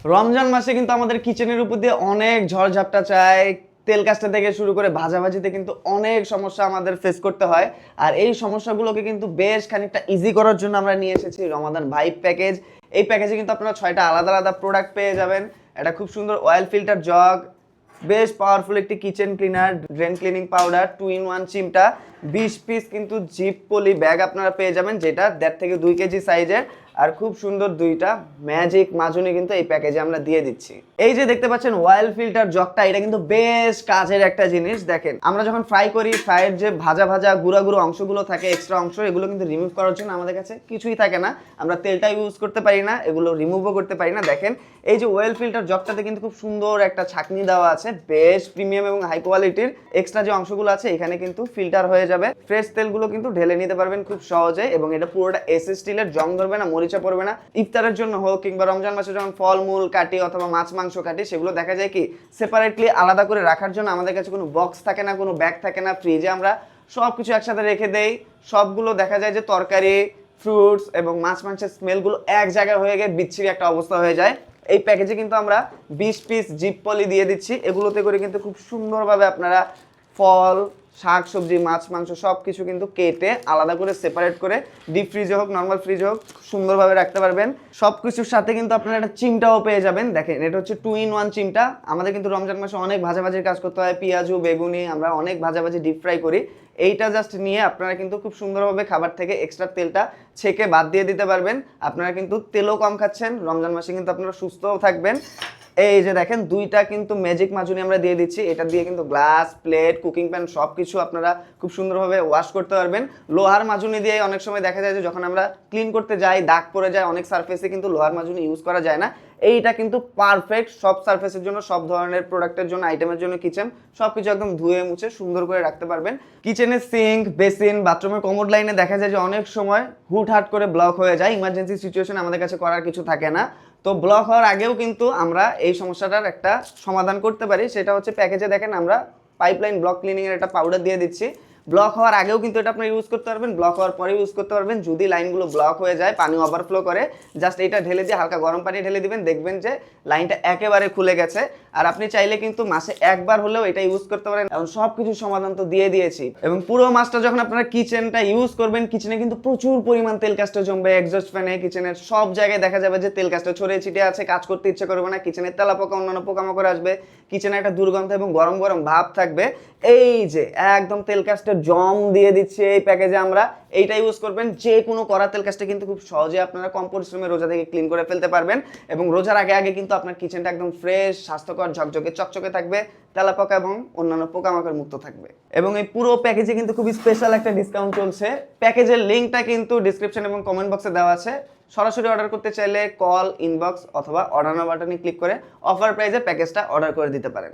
রমজান মাসে কিন্তু আমাদের কিচেনের উপর দিয়ে অনেক ঝড়ঝাপটা চায়, তেল কাজটা থেকে শুরু করে ভাজাভাজিতে কিন্তু অনেক সমস্যা আমাদের ফেস করতে হয়। আর এই সমস্যাগুলোকে কিন্তু বেশ খানিকটা ইজি করার জন্য আমরা নিয়ে এসেছি রমাদান ভাইব প্যাকেজ। এই প্যাকেজে কিন্তু আপনারা 6টা আলাদা আলাদা প্রোডাক্ট পেয়ে যাবেন। এটা খুব সুন্দর অয়েল ফিল্টার জগ, বেশ পাওয়ারফুল একটি kitchen cleaner, drain cleaning powder, 2 in 1 চিমটা, 20 piece কিন্তু জিপ পলি ব্যাগ আপনারা পেয়ে যাবেন, যেটা 1.5 থেকে 2 কেজি সাইজের। আর খুব সুন্দর 2টা ম্যাজিক মাজুনি কিন্তু এই প্যাকেজে আমরা দিয়ে দিচ্ছি। এই যে দেখতে পাচ্ছেন অয়েল ফিল্টার জগটা, এটা কিন্তু বেশ কাজের একটা জিনিস। দেখেন আমরা যখন ফ্রাই করি, ফ্রাইয়ের যে ভাজা ভাজা গুঁড়া গুঁড়ো অংশগুলো থাকে, এক্সট্রা অংশ, এগুলো কিন্তু রিমুভ করার জন্য আমাদের কাছে কিছুই থাকে না। আমরা তেলটা ইউজ করতে পারি না, এগুলো রিমুভও করতে পারি না। দেখেন এই যে অয়েল ফিল্টার জগটাতে কিন্তু খুব সুন্দর একটা ছাঁকনি দেওয়া আছে, বেশ প্রিমিয়াম এবং হাই কোয়ালিটির। এক্সট্রা যে অংশগুলো আছে এখানে কিন্তু ফিল্টার হয়ে যাবে, ফ্রেশ তেলগুলো কিন্তু ঢেলে নিতে পারবেন খুব সহজে। এবং এটা পুরোটা এসএস স্টিলের, জং ধরবে না, মরিচা পড়বে না। ইফতারের জন্য হোক কিংবা রমজান মাসে যখন ফলমূল কাটি অথবা মাছ মাংস কাটি, সেগুলো দেখা যায় কি সেপারেটলি আলাদা করে রাখার জন্য আমাদের কাছে কোনো বক্স থাকে না, কোনো ব্যাগ থাকে না। ফ্রিজে আমরা সব কিছু একসাথে রেখে দেই, সবগুলো দেখা যায় যে তরকারি, ফ্রুটস এবং মাছ মাংসের স্মেলগুলো এক জায়গায় হয়ে গিয়ে বিচ্ছিরি একটা অবস্থা হয়ে যায়। এই প্যাকেজে কিন্তু আমরা 20 পিস জিপ পলি দিয়ে দিচ্ছি। এগুলোতে করে কিন্তু খুব সুন্দরভাবে আপনারা ফল, শাক সবজি, মাছ মাংস সব কিছু কিন্তু কেটে আলাদা করে সেপারেট করে ডিপ ফ্রিজে হোক নর্মাল ফ্রিজে হোক সুন্দরভাবে রাখতে পারবেন। সব কিছুর সাথে কিন্তু আপনারা একটা চিমটাও পেয়ে যাবেন। দেখেন এটা হচ্ছে 2 in 1 চিমটা। আমাদের কিন্তু রমজান মাসে অনেক ভাজাভাজির কাজ করতে হয়, পেঁয়াজু বেগুনি আমরা অনেক ভাজাভাজি ডিপ ফ্রাই করি। এইটা জাস্ট নিয়ে আপনারা কিন্তু খুব সুন্দরভাবে খাবার থেকে এক্সট্রা তেলটা ছেঁকে বাদ দিয়ে দিতে পারবেন। আপনারা কিন্তু তেলও কম খাচ্ছেন, রমজান মাসে কিন্তু আপনারা সুস্থও থাকবেন। এই যে দেখেন 2টা কিন্তু ম্যাজিক মাজুনি আমরা দিয়ে দিচ্ছি। এটা দিয়ে কিন্তু গ্লাস, প্লেট, কুকিং প্যান সব কিছু আপনারা খুব সুন্দরভাবে ওয়াশ করতে পারবেন। লোহার মাজুনি দিয়ে অনেক সময় দেখা যায় যে যখন আমরা ক্লিন করতে যাই দাগ পড়ে যায়, অনেক সারফেসে কিন্তু লোহার মাজুনি ইউজ করা যায় না। এইটা কিন্তু পারফেক্ট সব সারফেসের জন্য, সব ধরনের প্রোডাক্টের জন্য, আইটেমের জন্য, কিচেন সব কিছু একদম ধুয়ে মুছে সুন্দর করে রাখতে পারবেন। কিচেনের সিঙ্ক, বেসিন, বাথরুমের কমোড লাইনে দেখা যায় যে অনেক সময় হুটহাট করে ব্লক হয়ে যায়। ইমার্জেন্সি সিচুয়েশনে আমাদের কাছে করার কিছু থাকে না। তো ব্লক হওয়ার আগেও কিন্তু আমরা এই সমস্যাটার একটা সমাধান করতে পারি। সেটা হচ্ছে প্যাকেজে দেখেন আমরা পাইপলাইন ব্লক ক্লিনিংয়ের একটা পাউডার দিয়ে দিচ্ছি। ব্লক হওয়ার আগেও কিন্তু এটা আপনারা ইউজ করতে পারবেন, ব্লক হওয়ার পরে ইউজ করতে পারবেন। যদি লাইনগুলো ব্লক হয়ে যায়, পানি ওভারফ্লো করে, জাস্ট এটা ঢেলে দিয়ে হালকা গরম পানি ঢেলে দিবেন, দেখবেন যে লাইনটা একেবারে খুলে গেছে। আর আপনি চাইলে কিন্তু মাসে একবার হলেও এটা ইউজ করতে পারেন। এখন সব কিছু সমাধান তো দিয়ে দিয়েছি। এবং পুরো মাসটা যখন আপনারা কিচেনটা ইউজ করবেন, কিচেনে কিন্তু প্রচুর পরিমাণ তেল কাস্টা জমবে। এক্সস্ট ফ্যানে, কিচেনের সব জায়গায় দেখা যাবে যে তেল কাস্টা ছড়িয়ে ছিটিয়ে আছে, কাজ করতে ইচ্ছে করবে না, কিচেনের তেলাপোকা অন্যান্য পোকামাকড় আসবে, কিচেনে একটা দুর্গন্ধ এবং গরম গরম ভাব থাকবে। এই যে একদম তেল কাস্টের জম দিয়ে দিচ্ছে এই প্যাকেজে আমরা, এইটা ইউজ করবেন। যে কোনো করা তেল কাজটা কিন্তু খুব সহজে আপনারা কম পরিশ্রমে রোজা থেকে ক্লিন করে ফেলতে পারবেন। এবং রোজার আগে আগে কিন্তু আপনার কিচেনটা একদম ফ্রেশ, স্বাস্থ্যকর, ঝকঝকে চকচকে থাকবে, তেলাপোকা এবং অন্যান্য পোকামাকড় মুক্ত থাকবে। এবং এই পুরো প্যাকেজে কিন্তু খুবই স্পেশাল একটা ডিসকাউন্ট চলছে। প্যাকেজের লিঙ্কটা কিন্তু ডিসক্রিপশন এবং কমেন্ট বক্সে দেওয়া আছে। সরাসরি অর্ডার করতে চাইলে কল, ইনবক্স অথবা অর্ডার নাও বাটনে ক্লিক করে অফার প্রাইসে প্যাকেজটা অর্ডার করে দিতে পারেন।